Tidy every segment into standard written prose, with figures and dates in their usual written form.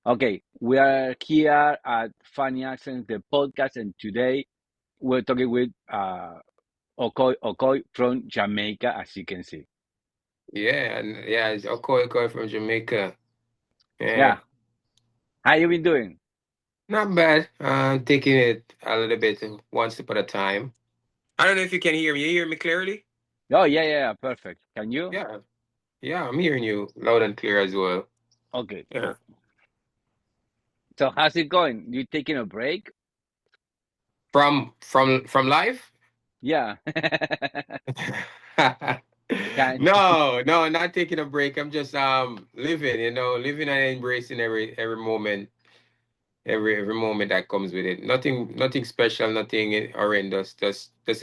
Okay, we are here at Funny Accents, the podcast, and today we're talking with Okoy Okoy from Jamaica, as you can see. Yeah, and yeah, it's Okoy Okoy from Jamaica. Yeah, Yeah, how you been doing? not bad. Taking it a little bit one step at a time. I don't know if you can hear me. You hear me clearly? Oh, yeah, perfect. Can you? Yeah, yeah, I'm hearing you loud and clear as well. Okay, Yeah. cool. So how's it going? You taking a break? From life? Yeah. Can No, not taking a break. I'm just living, living and embracing every moment, every moment that comes with it. Nothing special, nothing horrendous. Just the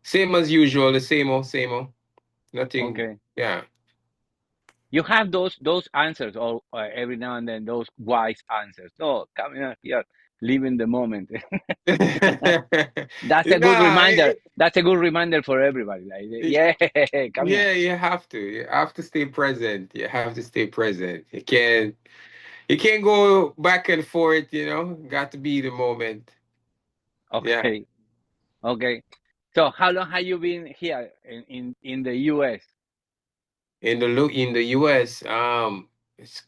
same as usual, the same old. Nothing, okay. yeah. You have those answers, or every now and then those wise answers. Oh, come here, live in the moment. That's a good Nah, reminder. That's a good reminder for everybody. Like, it- yeah, come here. yeah, you have to. You have to stay present. You have to stay present. You can't go back and forth, Got to be the moment. Yeah. Okay, okay. So, how long have you been here in the U.S.? In the US, it's,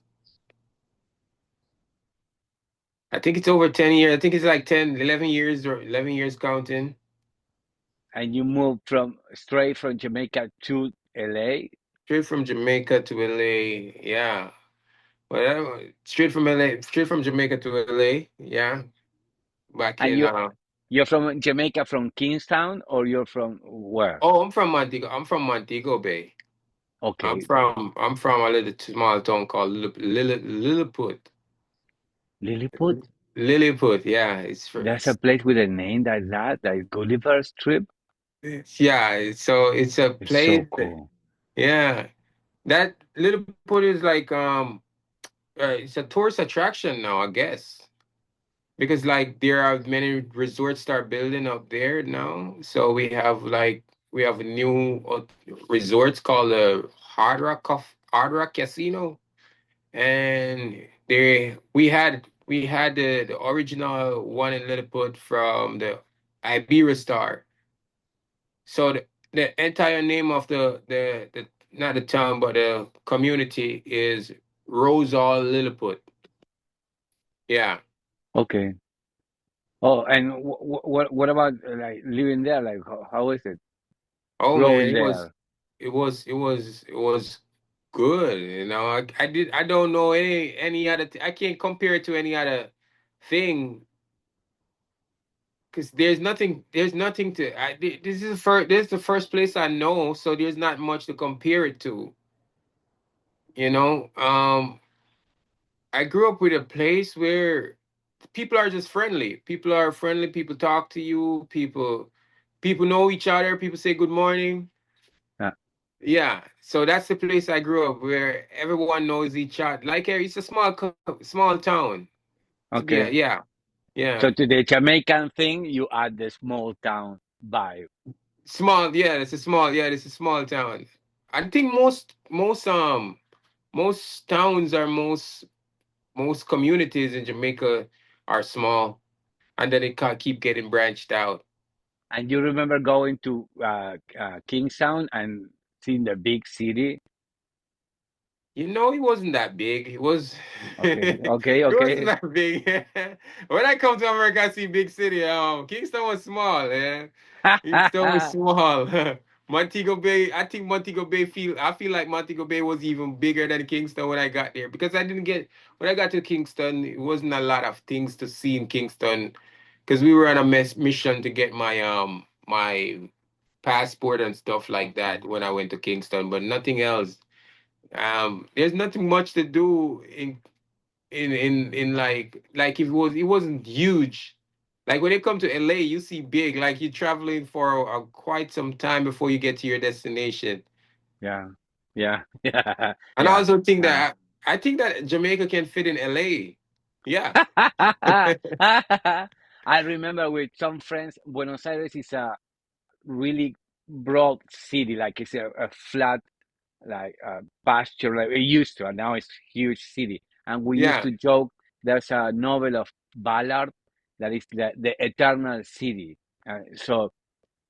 I think it's over 10 years. I think it's like 10, 11 years or 11 years counting. And you moved from straight from Jamaica to L.A. Straight from Jamaica to LA. Yeah. Well, straight from LA, straight from Jamaica to LA. Yeah. Back And in you're from Jamaica, from Kingstown, or you're from where? oh, I'm from Montego. I'm from Montego Bay. Okay, I'm from a little small town called Lilliput. Lilliput. Lilliput, yeah. There's a place with a name like that, like Gulliver's Trip. Yeah, so it's a It's so place cool. yeah. That Lilliput is like it's a tourist attraction now, I guess. Because like there are many resorts start building up there now. So we have a new resorts called the Hard Rock Casino, and we had the original one in Lilliput from the Iberia Star. So the entire name of the not the town but the community is Rosal Lilliput. Yeah. Okay. Oh, and what about like living there? Like, how is it Oh man, growing there? it was good. I don't know any other. I can't compare it to any other thing because there's nothing to. This is the first place I know, so there's not much to compare it to. You know, I grew up with a place where people are just friendly. People are friendly. People talk to you. People know each other. People say good morning. Uh, Yeah, so that's the place I grew up where everyone knows each other. Like it's a small town to be okay. yeah, yeah. So to the Jamaican thing, you add the small town vibe. It's a small town. I think most towns are most communities in Jamaica are small, and then it can keep getting branched out. And you remember going to Kingstown and seeing the big city? It wasn't that big. Okay, It okay, wasn't okay. that big. When I come to America, I see big city. Kingston was small, yeah. Kingston was small. Montego Bay, I think Montego Bay I feel like Montego Bay was even bigger than Kingston when I got there because when I got to Kingston, it wasn't a lot of things to see in Kingston because we were on a mission to get my passport and stuff like that when I went to Kingston, but nothing else. There's nothing much to do in like if it wasn't huge. Like when you come to LA, you see big, like you're traveling for quite some time before you get to your destination. Yeah, yeah, yeah, And I yeah. also think Uh, that I think that Jamaica can fit in LA. Yeah. I remember with some friends, Buenos Aires is a really broad city, like it's a flat, like pasture, like it used to, and now it's huge city. And we used Yeah. to joke there's a novel of Ballard that is the Eternal City. So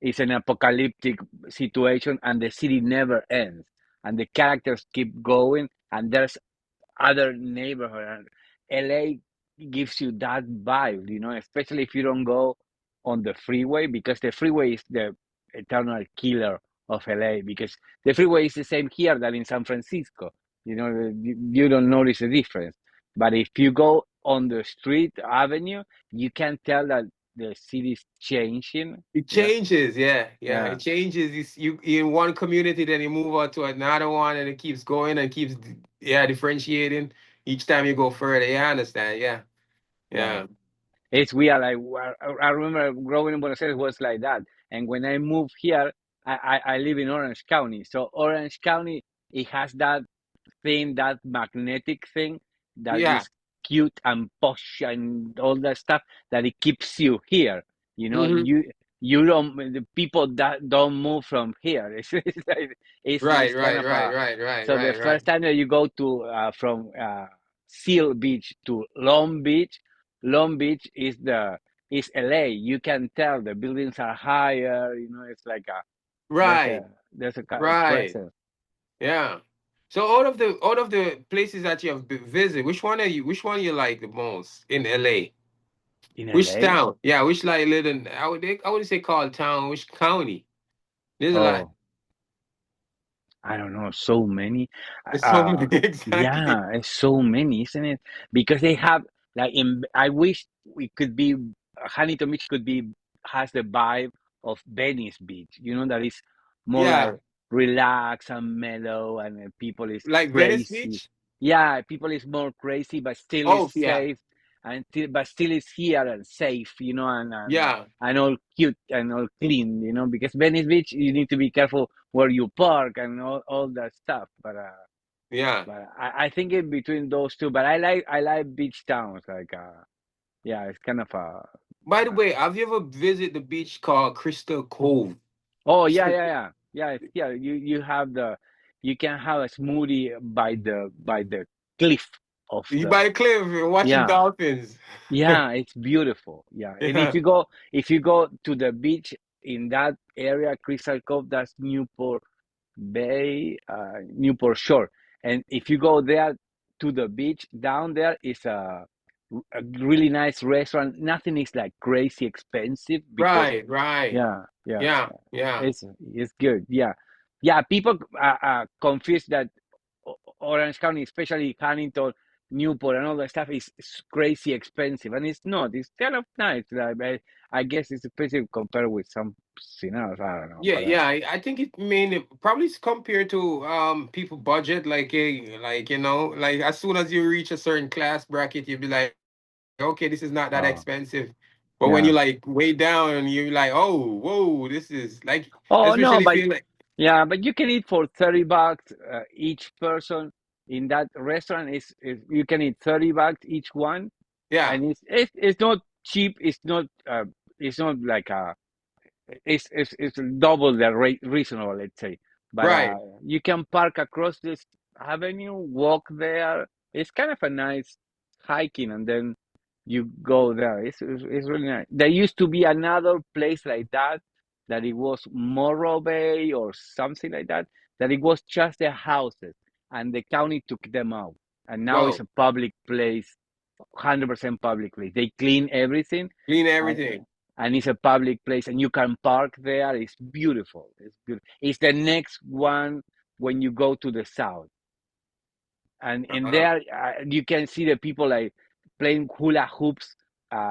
it's an apocalyptic situation, and the city never ends, and the characters keep going, and there's other neighborhood. And LA gives you that vibe, especially if you don't go on the freeway, because the freeway is the eternal killer of LA, because the freeway is the same here than in San Francisco. You don't notice the difference. But if you go on the street avenue, you can tell that the city's changing. It Yeah, changes, yeah, yeah. yeah, It changes. You in one community, then you move on to another one, and it keeps going and keeps, yeah, differentiating each time you go further. Yeah, I understand. Yeah, right. yeah, It's weird. I remember growing in Buenos Aires was like that. And when I moved here, I live in Orange County. So Orange County, it has that thing, that magnetic thing that yeah. is cute and posh and all that stuff, that it keeps you here. You know, Hmm. you don't, the people that don't move from here. It's like, Right, it's kind right, of right, right, right, so the right, right. first time that you go to from Seal Beach to Long Beach is LA. You can tell the buildings are higher. It's like there's a Right, there's a right. presence Yeah. So out of the places that you have visited, which one you like the most in LA? in Which LA. town? Yeah, which like little I would say called town, which county? There's a lot. Oh, I don't know, so many. There's so Uh, many exactly. yeah, it's so many, isn't it? Because they have I wish we could be Huntington Beach could be has the vibe of Venice Beach. That is more Yeah. like relaxed and mellow, and people is Like Venice crazy. Beach? Yeah, people is more crazy, but still is Oh, yeah. safe, but still is here and safe. Yeah. And all cute and all clean. Because Venice Beach, you need to be careful where you park and all that stuff. Yeah. But I think in between those two. But I like beach towns. Like yeah, it's kind of By the way, have you ever visited the beach called Crystal Cove? oh yeah, Crystal yeah, Cove. yeah, yeah. It's here. You can have a smoothie by the cliff of You the by the cliff watching yeah. dolphins. Yeah, it's beautiful. Yeah, and if Yeah. you go to the beach in that area, Crystal Cove, that's Newport Shore. And if you go there to the beach, down there is a really nice restaurant. Nothing is like crazy expensive because Right, right. yeah, yeah, Yeah, yeah. yeah. It's good. Yeah, yeah. People confuse that Orange County, especially Huntington, Newport, and all that stuff is crazy expensive, and it's not. It's kind of nice. Like, I guess it's expensive compared with some else. I don't know, Yeah, but yeah. I think it mainly probably compared to people budget, like like as soon as you reach a certain class bracket, you'll be like, okay, this is not that uh, expensive. But when you yeah. like way down, you're like, oh, whoa, this is like, Oh no, especially if but you like, yeah, but you can eat for $30 each person in that restaurant. Is you can eat $30 each one, yeah, and it's not cheap. It's not like it's double the rate reasonable, let's say. But right. you can park across this avenue, walk there. It's kind of a nice hiking, and then you go there. It's really nice. There used to be another place like that, that it was Morro Bay or something like that. That it was just the houses, and the county took them out, and now it's Whoa, a public place, 100% public place. They clean everything, clean and everything. and it's a public place, and you can park there. It's beautiful. It's beautiful. It's the next one when you go to the south, and in Uh, there you can see the people like playing hula hoops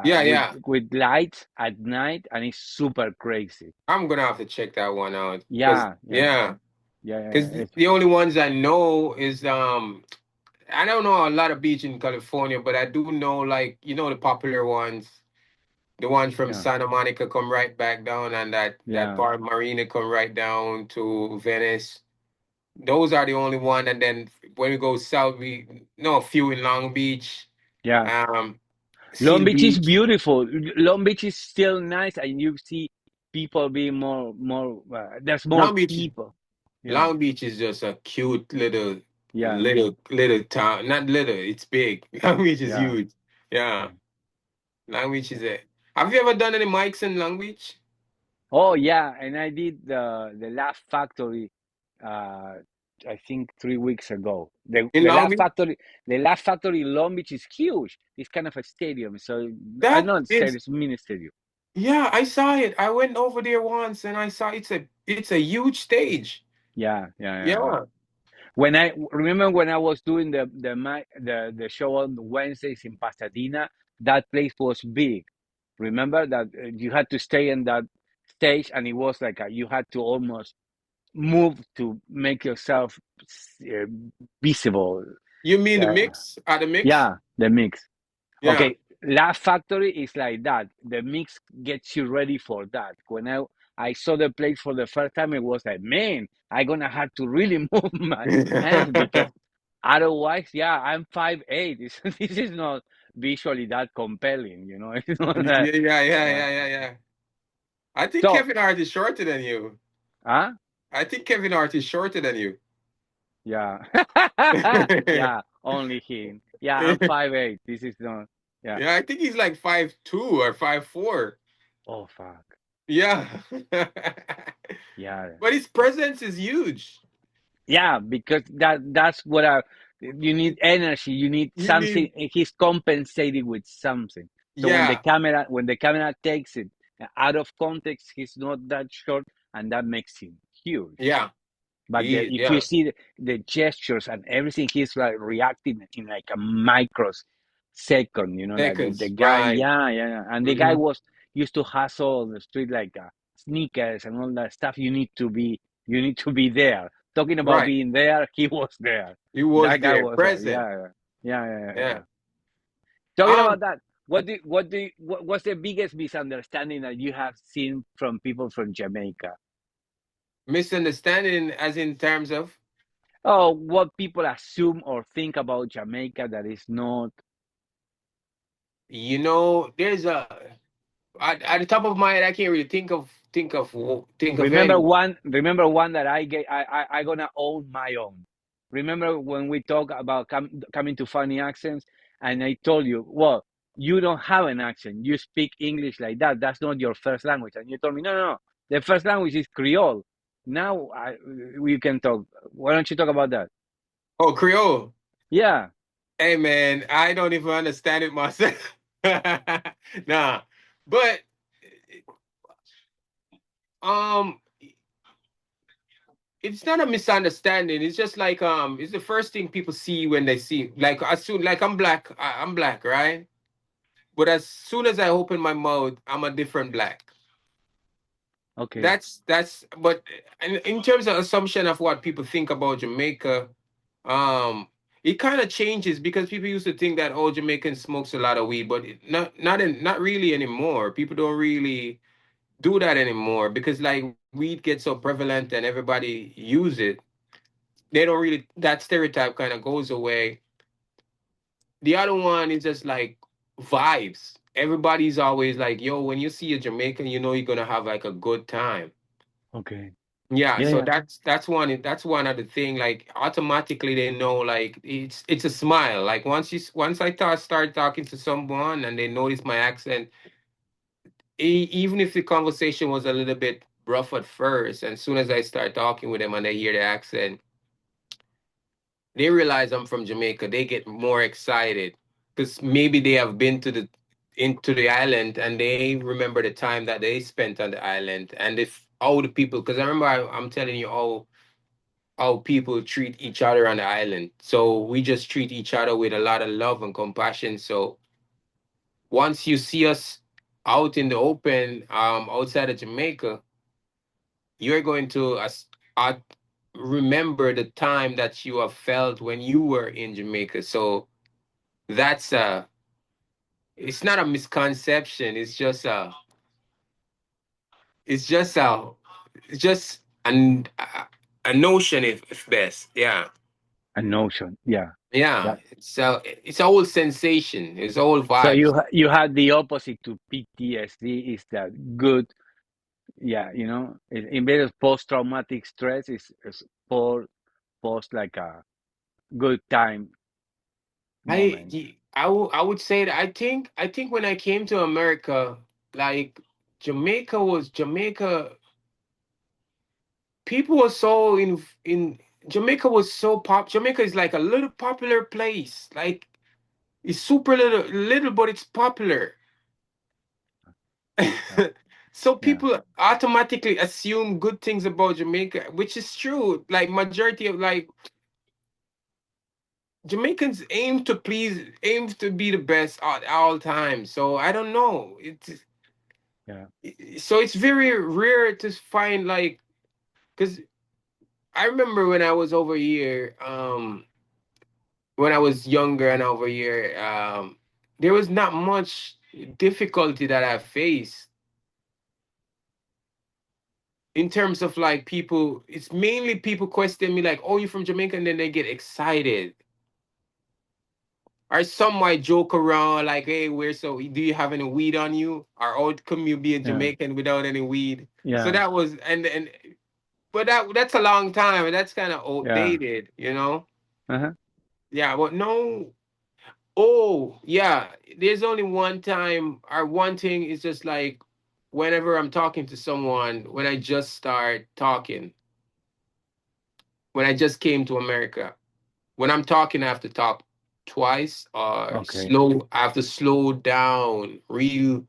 yeah, with yeah. lights at night, and it's super crazy. I'm gonna have to check that one out because Yeah, yeah, yeah, yeah, yeah. because the only ones I know is I don't know a lot of beach in California, but I do know like the popular ones. The ones from Yeah, Santa Monica come right back down, and that yeah, part Marina come right down to Venice. Those are the only one. And then when we go south, we know a few in Long Beach, yeah. um, Long Seal Beach is Beach. beautiful. Long Beach is still nice, and you see people being more. There's more Long Beach, people. Yeah. Long Beach is just a cute little. Yeah, little town. Not little, it's big. Long Beach is yeah, huge. Yeah. yeah. Long Beach is it. Have you ever done any mics in Long Beach? Oh yeah, and I did the Laugh Factory, uh, I think 3 weeks ago. The In the Long Laugh Beach? Factory, the Laugh Factory in Long Beach is huge. It's kind of a stadium, so I That not stadium, is, it's mini stadium. yeah, I saw it. I went over there once and I saw it's a huge stage. Yeah, yeah, yeah, yeah. Yeah. When I remember when I was doing the show on Wednesdays in Pasadena, that place was big. Remember that you had to stay in that stage, and it was like you had to almost move to make yourself uh, visible. You mean the Uh, mix? The mix? yeah, the mix. Yeah. Okay, Laugh Factory is like that. The mix gets you ready for that. When I saw the place for the first time, it was like, man, I'm gonna have to really move my hands because otherwise, yeah, I'm 5'8". This is not visually that compelling, you know. It's not Yeah, that, yeah, yeah, yeah. yeah, yeah, yeah. I think So, Kevin Hart is shorter than you. huh? I think Kevin Hart is shorter than you. Yeah. Yeah, only him. Yeah, I'm Yeah, 5'8". This is not. Yeah. I think he's like 5'2" or 5'4". Oh fuck. Yeah. Yeah. But his presence is huge. Yeah, because that's what I you need energy, you need You something. need, He's compensating with something. So yeah, when the camera takes it out of context, he's not that short, and that makes him huge. yeah, But if you yeah. see the gestures and everything, he's like reacting in like a microsecond. You know, like the Seconds, guy, right. yeah, yeah, yeah. And the guy Hmm. was used to hustle on the street like sneakers and all that stuff. You need to be there. Talking about Right. being there, he was there. He was That guy there, was present. yeah, yeah, yeah, yeah, Yeah. yeah. Talking Um, about that, what's the biggest misunderstanding that you have seen from people from Jamaica? Misunderstanding as in terms of, Oh, what people assume or think about Jamaica that is not. there's at the top of my head, I can't really think of any. Remember one that I gonna own my own. Remember when we talk about coming to funny accents, and I told you, well, you don't have an accent. You speak English like that. That's not your first language. And you told me, no, no, no. The first language is Creole. Now we can talk. Why don't you talk about that? Oh, Creole. Yeah. Hey man, I don't even understand it myself. Nah. But um it's not a misunderstanding. It's just like it's the first thing people see when they see, like, as soon, like, I'm black, right? But as soon as I open my mouth, I'm a different black. Okay. That's but in terms of assumption of what people think about Jamaica, um it kind of changes because people used to think that, oh, Jamaican smokes a lot of weed, but not really anymore. People don't really do that anymore because, like, weed gets so prevalent and everybody use it. They don't really, that stereotype kind of goes away. The other one is just like vibes. Everybody's always like, yo, when you see a Jamaican, you're gonna have like a good time. Okay. Yeah, Yeah, so yeah. that's one other thing. Like, automatically they know, like, it's a smile. Like, once I start talking to someone and they notice my accent, even if the conversation was a little bit rough at first, and as soon as I start talking with them and they hear the accent, they realize I'm from Jamaica. They get more excited because maybe they have been into the island and they remember the time that they spent on the island, and if all the people, because I remember I'm telling you all how people treat each other on the island. So we just treat each other with a lot of love and compassion. So once you see us out in the open, outside of Jamaica, you're going to uh, remember the time that you have felt when you were in Jamaica. So that's it's not a misconception. It's just a, it's just a notion, if best. Yeah. A notion. Yeah. Yeah, Yeah. it's a whole sensation. It's all So vibes. you had the opposite to PTSD is that good. Yeah, in vez of post traumatic stress is post like good time moment. I would say that I think when I came to America, like Jamaica, people were so in Jamaica was so Jamaica is like a little popular place. Like it's super little, but it's popular. Yeah, So yeah, people automatically assume good things about Jamaica, which is true. Like majority of like Jamaicans aim to be the best at all times. So I don't know. yeah, So it's very rare to find like because I remember when I was over here, when I was younger and over here, there was not much difficulty that I faced in terms of like people. It's mainly people question me like, "Oh, you're from Jamaica," and then they get excited. Or some might joke around like, "Hey, do you have any weed on you? Or how come you be a yeah, Jamaican without any weed?" So yeah, that was and but that's a long time and that's kind of yeah. outdated, you know? Uh-huh. Yeah, but no. Oh, yeah. There's only one time or one thing is just like whenever I'm talking to someone, when I just start talking, when I just came to America, when I'm talking, I have to talk twice or Okay. slow. I have to slow down real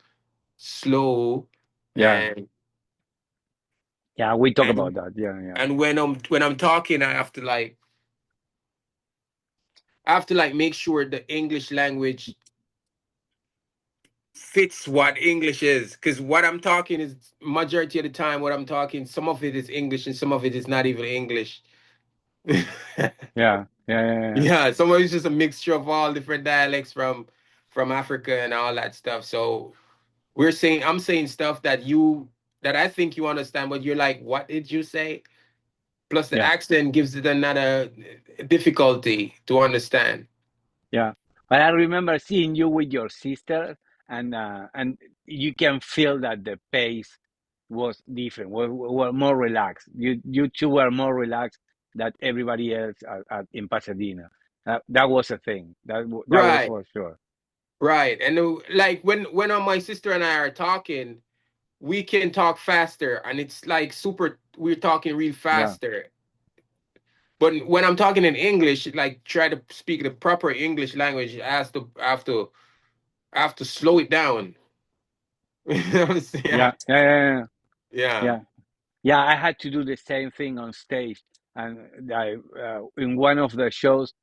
slow Yeah, and yeah. We talk about and that. Yeah, yeah, and when I'm talking, I have to like make sure the English language fits what English is. Because what I'm talking is majority of the time what I'm talking, some of it is English and some of it is not even English. yeah, yeah, yeah, yeah. Yeah, some of it's just a mixture of all different dialects from Africa and all that stuff. So I'm saying stuff that I think you understand, but you're like, what did you say? Plus the Yeah. accent gives it another difficulty to understand. Yeah, but I remember seeing you with your sister, and you can feel that the pace was different. Were more relaxed. You two were more relaxed than everybody else in Pasadena. That was a thing. That was Right, for sure. right. And like when my sister and I are talking, we can talk faster and it's like super we're talking real Yeah, faster. But when I'm talking in English, like try to speak the proper English language, I have to slow it down. You know what I'm saying? yeah, Yeah. yeah, yeah, yeah. Yeah. Yeah. Yeah, I had to do the same thing on stage, and in one of the shows,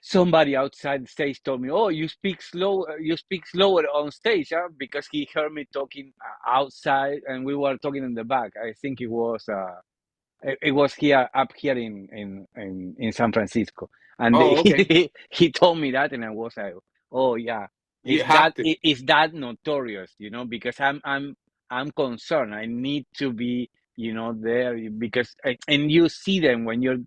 somebody outside the stage told me, "Oh, you speak slow. You speak slower on stage, huh?" Because he heard me talking outside, and we were talking in the back. I think it was here up here in San Francisco, and Oh, okay. he told me that, and I was like, "Oh yeah, You have to. is that notorious? You know, because I'm concerned. I need to be, there because and you see them when you're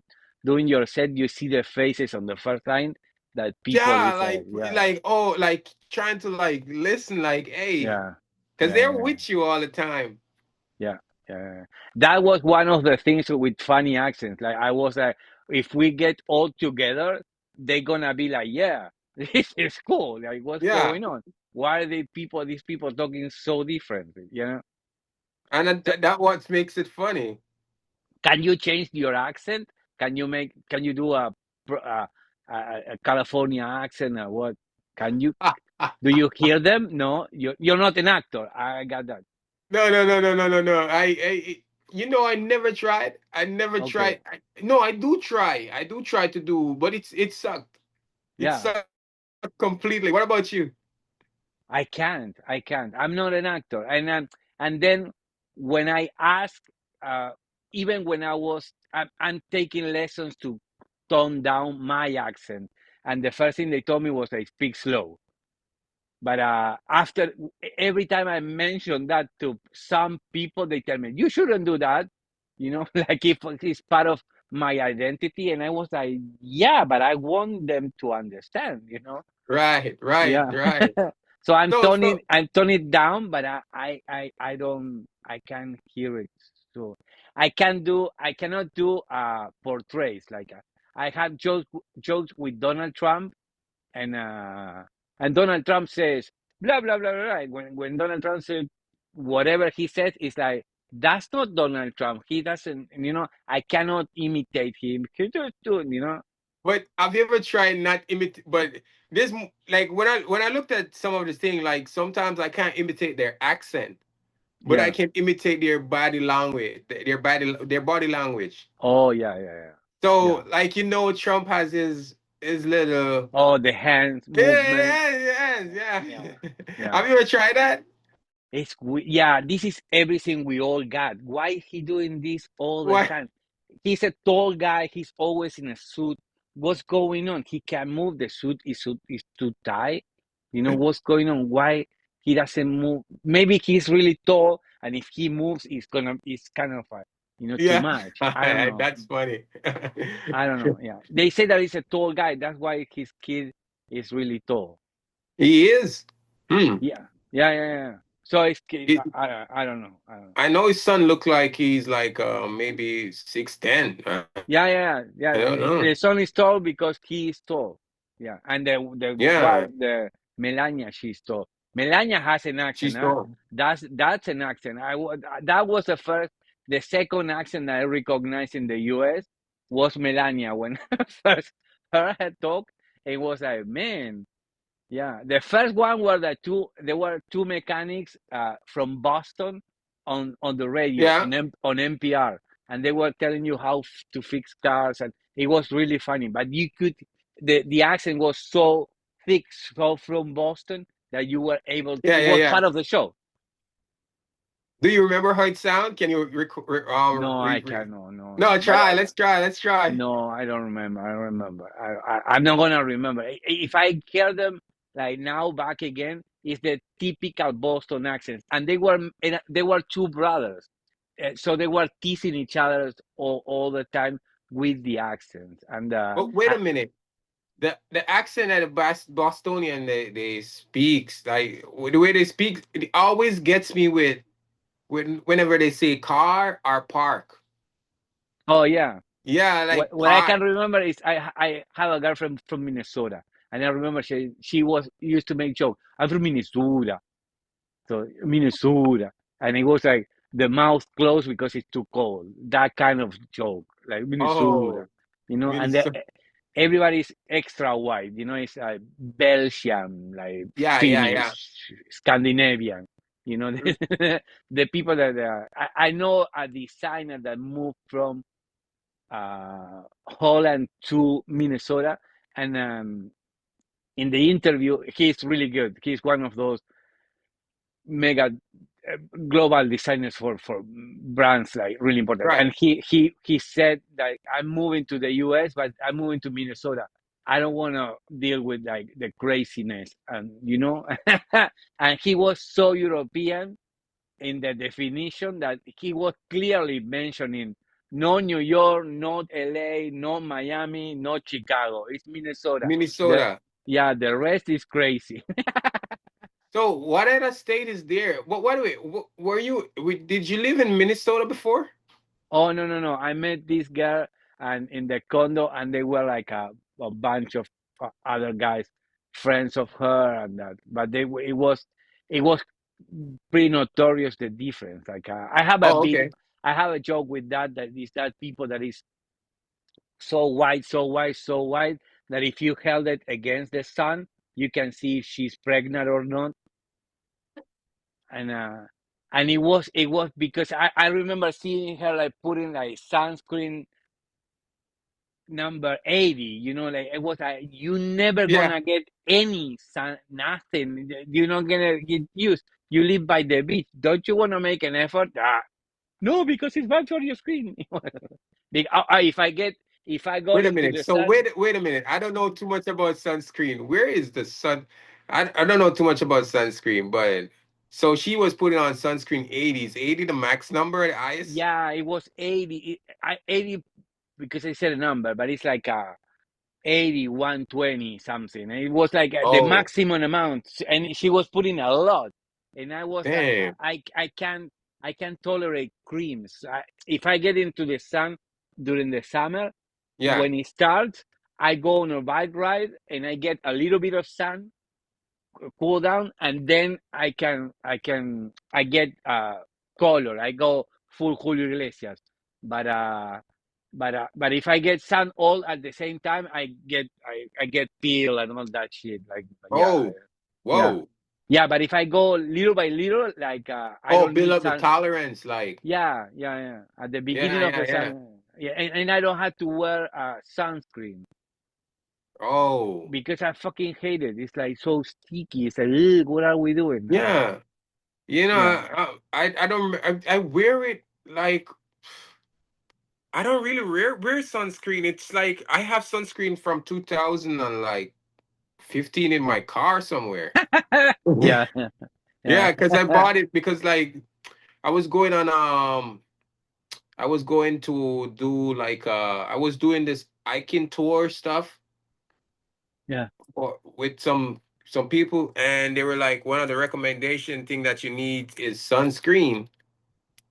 doing your set. You see the faces on the first line that people Yeah, is like, yeah, like oh, like trying to like listen, like, hey, yeah, because yeah, they're yeah. with you all the time. Yeah, yeah. That was one of the things with funny accents. Like I was like, if we get all together, they're gonna be like, yeah, this is cool. Like, what's Yeah. going on? Why are these people talking so differently? And So, that what makes it funny. can you change your accent? Can you do a California accent or what? Can you? Do you hear them? No, you're not an actor. I got that. No, no, no, no, no, no, no. I never tried. I never Okay. tried. No, I do try. I do try to do, but it sucked. It Yeah. sucked completely. What about you? I can't. I can't. I'm not an actor. And then when I ask, uh, even when I'm taking lessons to tone down my accent, and the first thing they told me was I speak slow. But after every time I mention that to some people, they tell me you shouldn't do that. Like if it's part of my identity. And I was like, yeah, but I want them to understand. Right, right, Yeah. right. So I'm So, toning so I'm toning it down, but I don't I can't hear it. So I cannot do portraits like I have jokes with Donald Trump, and Donald Trump says blah blah blah blah. Blah. When Donald Trump says whatever he says, it's like that's not Donald Trump. He doesn't. I cannot imitate him. He just do it. But have you ever tried not imitate? But this, like when I looked at some of the thing, like sometimes I can't imitate their accent, but I Yeah. can imitate their body language, their body language. Oh yeah yeah yeah So yeah. like Trump has his little Oh, the hands yeah movement. yeah yeah Yeah yeah. yeah. Have you ever tried that? Yeah, this is everything we all got. Why he doing this all the What? time? He's a tall guy. He's always in a suit. What's going on? He can't move. The suit is too tight. What's going on? Why he doesn't move? Maybe he's really tall, and if he moves, it's kind of too Yeah, much. I don't know. that's funny. I don't know. Yeah, they say that he's a tall guy. That's why his kid is really tall. He is. Hmm. Yeah, yeah, yeah, yeah. So It, I don't know. I don't know. I know his son look like he's like maybe 6'10". Yeah, yeah, yeah. I don't know. The son is tall because he is tall. Yeah, and the Yeah, wife, the Melania, she's tall. Melania has an accent. she's Huh? tall. That's an accent. That was the second accent that I recognized in the U.S. was Melania when first heard her talk. It was like, man, yeah, the first one were there were two mechanics from Boston on the radio Yeah, on NPR, and they were telling you how to fix cars, and it was really funny. But the accent was so thick, so from Boston that you were able. yeah, It yeah, was yeah. part of the show. Do you remember how it sound? Can you No, I can't. No, no, no. No, But try. Let's try. Let's try. no, I don't remember. I don't remember. I'm not gonna remember. If I hear them like now back again, it's the typical Boston accents, and they were two brothers, so they were teasing each other all the time with the accents, and But wait a minute. The accent that the Bostonian they speaks like the way they speak, it always gets me with whenever they say car or park. oh yeah, Yeah, like what I can park. remember is I have a girlfriend from Minnesota, and I remember she was used to make joke. I'm from Minnesota. So Minnesota, and it was like the mouth closed because it's too cold. That kind of joke, like Minnesota, Oh, and Minnesota. everybody's extra white. It's like Belgian, like Yeah, yeah, yeah. Finnish, Scandinavian. The people that I know a designer that moved from Holland to Minnesota, and in the interview, he's really good. He's one of those mega global designers for brands like really important. Right. And he said that I'm moving to the US, but I'm moving to Minnesota. I don't want to deal with like the craziness, and and he was so European in the definition that he was clearly mentioning no New York, not LA, not Miami, not Chicago. It's Minnesota. The Minnesota. Yeah, the rest is crazy. So what other state is there? What do we, were you, did you live in Minnesota before? Oh no no no! I met this girl and in the condo, and they were like a bunch of other guys, friends of her, and that. But it was pretty notorious the difference. Like Oh, okay. I have a joke with that is that people that is so white, so white, so white that if you held it against the sun, you can see if she's pregnant or not. And it was because I remember seeing her like putting like sunscreen number 80, like it was like you never Yeah. gonna get any sun, nothing. You're not gonna get used. You live by the beach. Don't you want to make an effort? No, because it's bad for your screen. If I go Wait a into minute. the So sun. wait a minute. I don't know too much about sunscreen. Where is the sun? I don't know too much about sunscreen, but so she was putting on sunscreen 80s, 80 the max number, the highest. Yeah, it was 80 because I said a number, but it's like 8120 something. And it was like the Oh, maximum amount, and she was putting a lot. And I was like, damn. I can't tolerate creams. If I get into the sun during the summer, Yeah. when it starts, I go on a bike ride and I get a little bit of sun, cool down, and then I get color. I go full Julio Iglesias, but but if I get sun all at the same time, I get peel and all that shit. Like yeah, Oh, yeah, whoa. yeah. But if I go little by little, like I Oh, don't build need up the sun. tolerance, like, Yeah, yeah, yeah. At the yeah, beginning of yeah, the yeah. sun, yeah, and I don't have to wear sunscreen Oh, because I fucking hate it. It's like so sticky. It's like, "Ugh, what are we doing?" yeah. You know, Yeah, I don't, I wear it like, I don't really wear sunscreen. It's like I have sunscreen from 2000 and like 15 in my car somewhere. yeah, yeah, Yeah, because I bought it because like I was going on I was going to do like I was doing this hiking tour stuff yeah, with some people, and they were like, one of the recommendation thing that you need is sunscreen.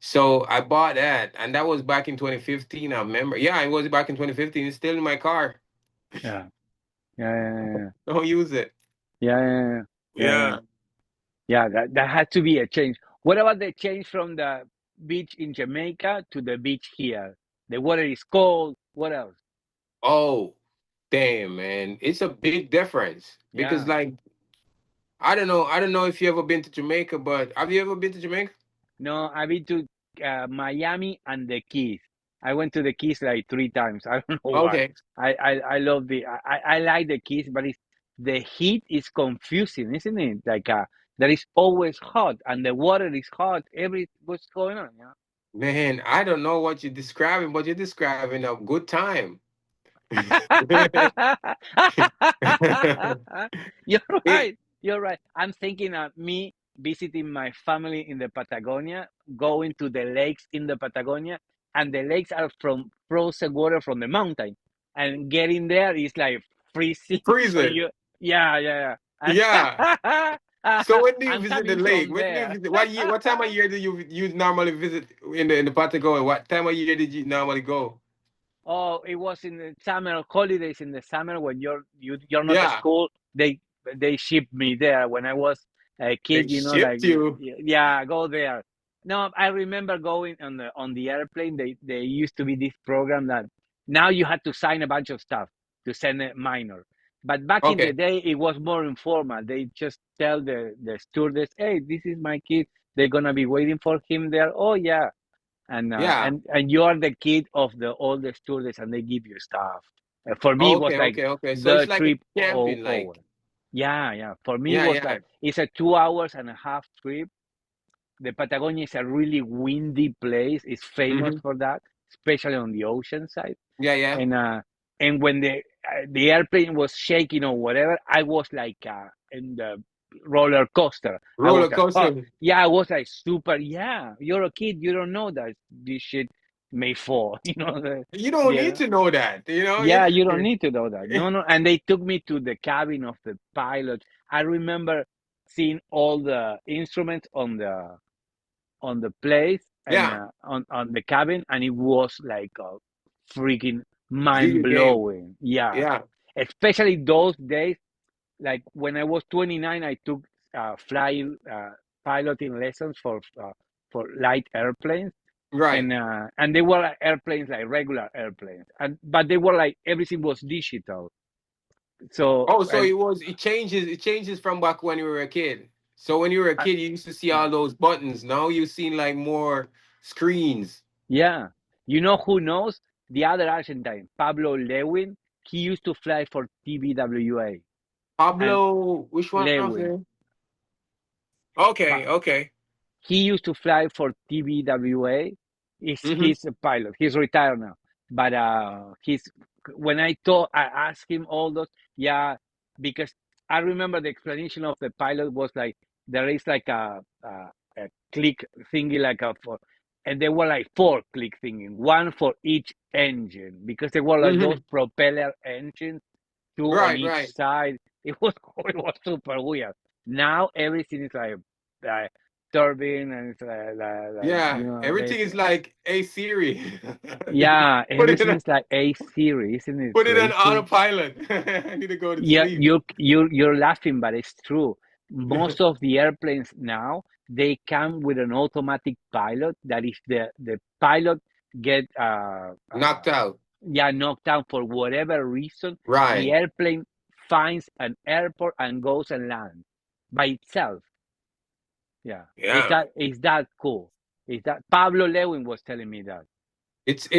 So I bought that, and that was back in 2015. I remember. Yeah, it was back in 2015. It's still in my car. yeah, yeah, Don't use it. yeah, yeah, yeah, yeah. Yeah. Yeah, that had to be a change. What about the change from the beach in Jamaica to the beach here? The water is cold. What else? Oh, damn, man. It's a big difference because Yeah. like I don't know if you ever been to Jamaica, but have you ever been to Jamaica? No, I've been to Miami and the Keys. I went to the Keys like 3 times. I don't know why. Okay. I love I like the Keys, but the heat is confusing, isn't it? Like that is always hot and the water is hot. What's going on? Man, I don't know what you're describing, but you're describing a good time. You're It, right. You're right. I'm thinking of me visiting my family in the Patagonia, going to the lakes in the Patagonia, and the lakes are from frozen water from the mountain. And getting there is like freezing. So freezing. yeah, yeah, Yeah. yeah. So when do you I'm visit the coming lake? from When do you there. visit? What year? What time of year do you normally visit in the Patagonia? What time of year did you normally go? Oh, it was in the summer holidays in the summer when you're not at Yeah, school. They shipped me there when I was a they kid. Like shipped you. yeah, go there. No, I remember going on the airplane. They used to be this program that now you had to sign a bunch of stuff to send a minor. But back in the Okay. day, it was more informal. They just tell the stewardess, "Hey, this is my kid. They're gonna be waiting for him there." Oh yeah, Yeah. and you are the kid of the oldest stewardess and they give you stuff. For me it was Okay. like Okay. Okay. So it's the like a trip camping, over. like, Yeah, yeah, for me it yeah, was yeah. like it's a 2 hours and a half trip. The Patagonia is a really windy place. It's famous Mm-hmm. for that, especially on the ocean side. Yeah, yeah. And when the airplane was shaking or whatever, I was like in the roller coaster. I was Roller like, oh coaster. yeah, I was like super. Yeah, you're a kid, you don't know that this shit may fall. You don't need Yeah, to know that, you know. yeah, you don't need to know that. No, no. And they took me to the cabin of the pilot. I remember seeing all the instruments on the place and Yeah. on the cabin, and it was like freaking mind Video game. blowing. Yeah, Yeah. especially those days. Like when I was 29, I took flying piloting lessons for light airplanes, Right. and they were like airplanes like regular airplanes, and but they were like everything was digital. So Oh, so and it changes from back when you were a kid. So when you were a uh, kid, you used to see yeah, all those buttons. Now you've seen like more screens. yeah. You know who knows? The other Argentine, Pablo Lewin. He used to fly for TBWA and Pablo, which one of Lewin. them? Okay, okay. He used to fly for TBWA. Mm-hmm. He's a pilot. He's retired now. But he's when I asked him all those, yeah, because I remember the explanation of the pilot was like there is like a click thingy like a for, and there were like four click thingy, one for each engine because they were like those Mm-hmm. propeller engines, two on Right, each right. side. It was it was super weird. Now everything is like turbine, and it's Yeah, everything is like, "Hey Siri, yeah, put it in everything is like A series, isn't it put it on crazy? autopilot. I need to go to Yeah, sleep." you're laughing, but it's true. Most of the airplanes now, they come with an automatic pilot that if the pilot get Knocked out. yeah, knocked out for whatever reason, the Right. airplane finds an airport and goes and lands by itself. Yeah, Yeah. is that cool? Is that Pablo Lewin was telling me that?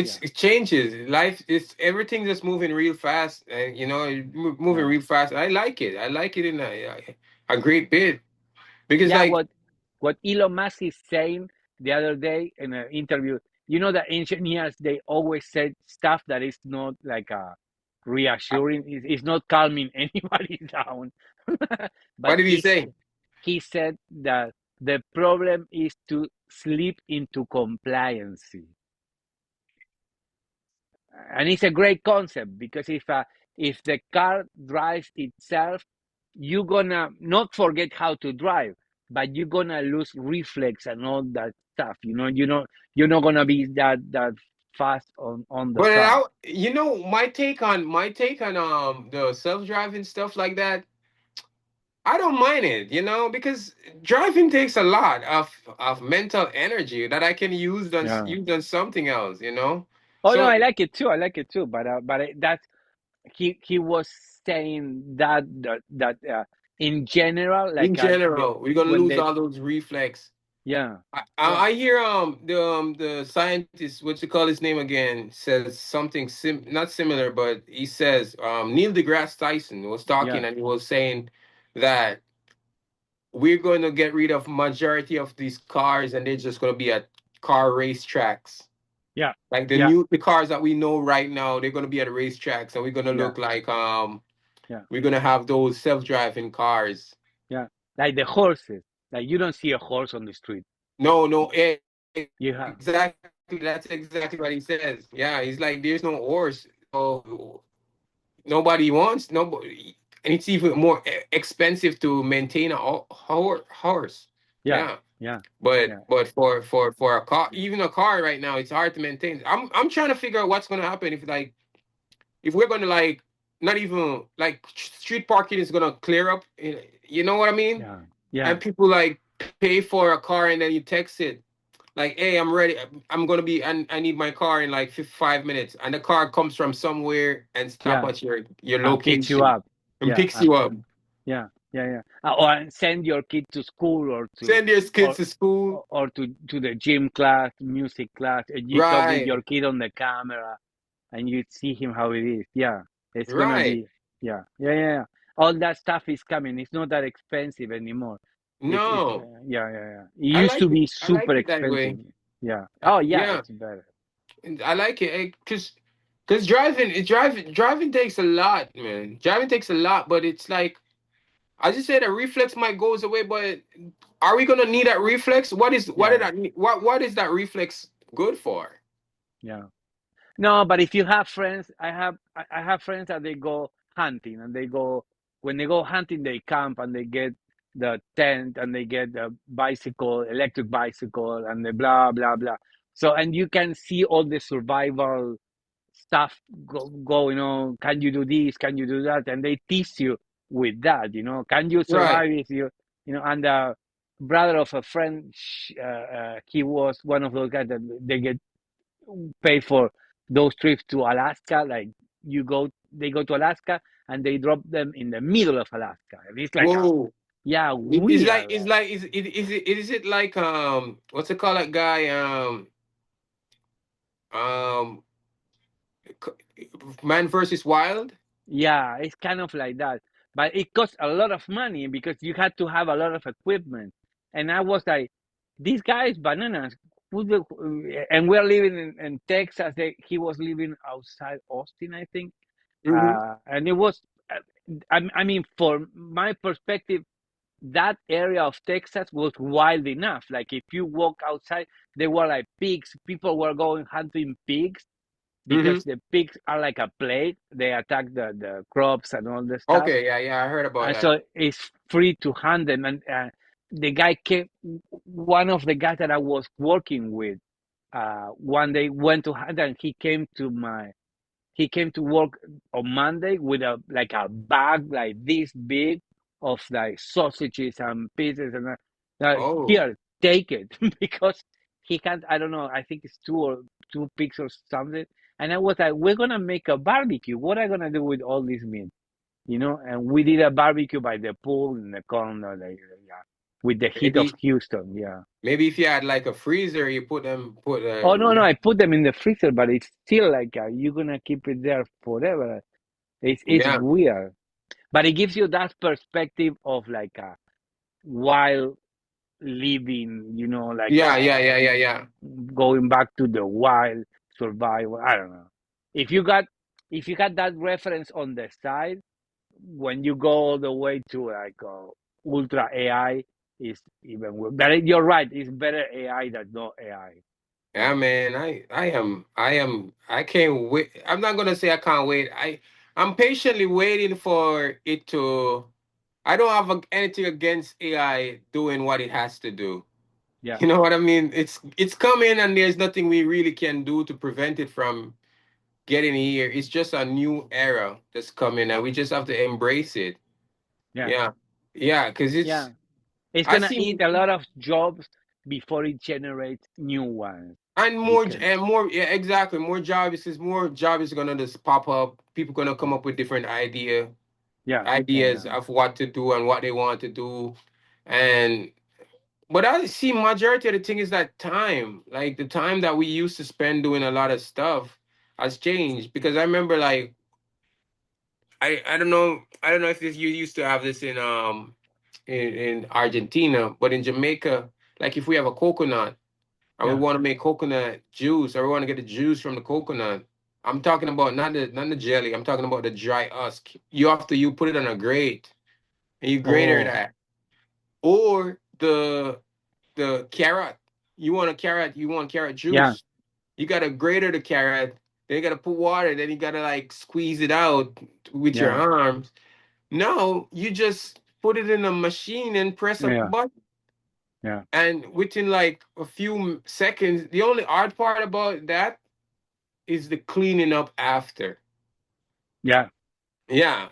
Yeah, It changes. Life is everything just moving real fast, and moving yeah. real fast. I like it. I like it in a great bit because Yeah, like what Elon Musk is saying the other day in an interview, you know that engineers they always say stuff that is not like uh, reassuring, it's not calming anybody down. what But did he say? he said that the problem is to slip into compliancy, and it's a great concept because if the car drives itself, you're gonna not forget how to drive, but you're gonna lose reflex and all that stuff. You're not gonna be that fast on the But car. my take on the self driving stuff like that. I don't mind it, because driving takes a lot of mental energy that I can Yeah. use on something else. Oh no, So I like it too. I like it too. But that he was saying that in general, in like general, we're gonna when lose they all those reflex. yeah I, yeah I I hear the scientist, what you call his name again, says something not similar, but he says Neil deGrasse Tyson was talking yeah and he was saying that we're going to get rid of majority of these cars and they're just going to be at car racetracks. yeah Like yeah the cars that we know right now, they're going to be at racetracks and we're going to yeah look like yeah we're going to have those self-driving cars. yeah, like the horses. Like you don't see a horse on the street. No, no, You have exactly. That's exactly what he says. Yeah, he's like, there's no horse. So nobody wants nobody, and it's even more expensive to maintain a horse. yeah Yeah, yeah but yeah for a car, even a car right now, it's hard to maintain. I'm trying to figure out what's gonna happen if we're gonna like not even like street parking is gonna clear up. You know what I mean? yeah yeah And people like pay for a car and then you text it like, "Hey, I'm ready. I'm gonna be. I need my car in like 55 minutes." And the car comes from somewhere and stop yeah at your and picks you location up. and Yeah, picks you up. yeah, yeah, yeah. Or send your kid to school Send your kids or to school. or to the gym class, music class, and you talk with your Right, kid on the camera, and you see him how it is. Yeah, it's gonna right. be. Yeah, yeah, yeah, yeah. All that stuff is coming. It's not that expensive anymore. It's No, yeah, yeah, yeah. It used to be I like super it that expensive. way. Yeah. Oh yeah, Yeah, it's better. I like it because driving takes a lot, man. Driving takes a lot, but it's like I just said, a reflex might goes away, but are we gonna need that reflex? Yeah, What is that reflex good for? yeah. No, but if you have friends, I have friends that they go hunting and they go when they go hunting they camp and they get the tent and they get the bicycle, electric bicycle and the blah blah blah. So and you can see all the survival stuff go, can you do this, can you do that, and they tease you with that, can you Right. survive if and the brother of a friend, he was one of those guys that they get pay for those trips to Alaska. Like they go to Alaska and they drop them in the middle of Alaska. And it's like, Whoa. yeah, It's weird. like is it like what's it called, that guy um Man versus Wild? Yeah, it's kind of like that. But it costs a lot of money because you had to have a lot of equipment. And I was like, these guys, bananas. And we're living in Texas. He was living outside Austin, I think. Hmm. And it was, I mean, for my perspective, that area of Texas was wild enough. Like if you walk outside, there were like pigs. People were going hunting pigs Hmm. because the pigs are like a plague. They attack the crops and all the stuff. Okay, yeah, I heard about And that. so it's free to hunt them. And the guy came, one of the guys that I was working with, one day went to hunt, and he came to work on Monday with a like a bag like this big of like sausages and pieces, and Oh, here, take it, because he can't. I don't know. I think it's two pigs or something. And I was like, we're gonna make a barbecue. What are I gonna do with all this meat? And we did a barbecue by the pool in the corner, like, yeah, with the heat of maybe Houston. Yeah. maybe if you had like a freezer, you put Oh no, no, I put them in the freezer, but it's still like, you're gonna keep it there forever. It's yeah, weird, but it gives you that perspective of like a wild living, like, yeah. going back to the wild survival. I don't know. If you got if you got that reference on the side, when you go all the way to like, ultra AI, is even worse. But you're right, it's better AI than no AI. Yeah, man. I can't wait. I'm not gonna say I can't wait. I'm patiently waiting for it to. I don't have anything against AI doing what it has to do. Yeah, You know what I mean? It's coming, and there's nothing we really can do to prevent it from getting here. It's just a new era that's coming, and we just have to embrace it. yeah, Yeah, yeah. Because yeah. It's I gonna see. eat a lot of jobs before it generates new ones. And Because more, yeah, exactly. More jobs is gonna just pop up. People gonna come up with different yeah, yeah, ideas yeah, of what to do and what they want to do. And but I see majority of the thing is that time, like the time that we used to spend doing a lot of stuff has changed. Because I remember like I don't know if this you used to have this in Argentina, but in Jamaica, like if we have a coconut and we yeah. want to make coconut juice, or we want to get the juice from the coconut. I'm talking about not the jelly. I'm talking about the dry husk. You put it on a grate and you grate Oh, that, or the carrot. You want carrot yeah, juice. You gotta grater the carrot. Then you gotta put water. Then you gotta like squeeze it out with your yeah, arms. No, you just put it in a machine and press a yeah, button. yeah, And within like a few seconds, the only hard part about that is the cleaning up after. yeah, Yeah.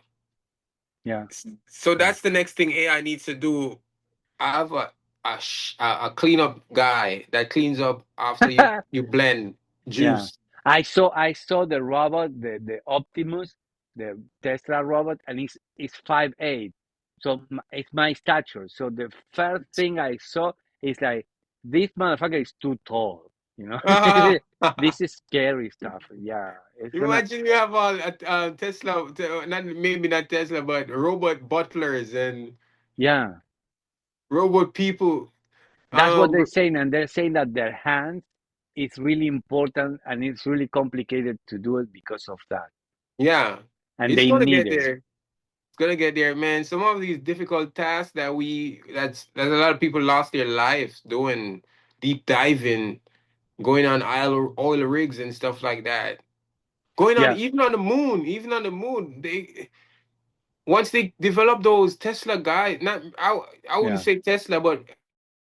yeah. So that's the next thing AI needs to do. I have a cleanup guy that cleans up after Yeah. you blend Yeah, juice. I saw the robot, the Optimus, the Tesla robot, and it's 5'8", so it's my stature. So the first thing I saw is like, this motherfucker is too tall. This is scary stuff. Yeah, it's gonna. Imagine you have a Tesla, not maybe not Tesla, but robot butlers and Yeah, robot people. that's what they're Um, saying, and they're saying that their hands is really important, and it's really complicated to do it because of that, yeah, and it's they gonna need get it. there. It's gonna get there, man. Some of these difficult tasks that's a lot of people lost their lives doing deep diving, going on oil rigs and stuff like that. Going on Yeah, even on the moon. They once they develop those Tesla guys, not I wouldn't yeah, say Tesla, but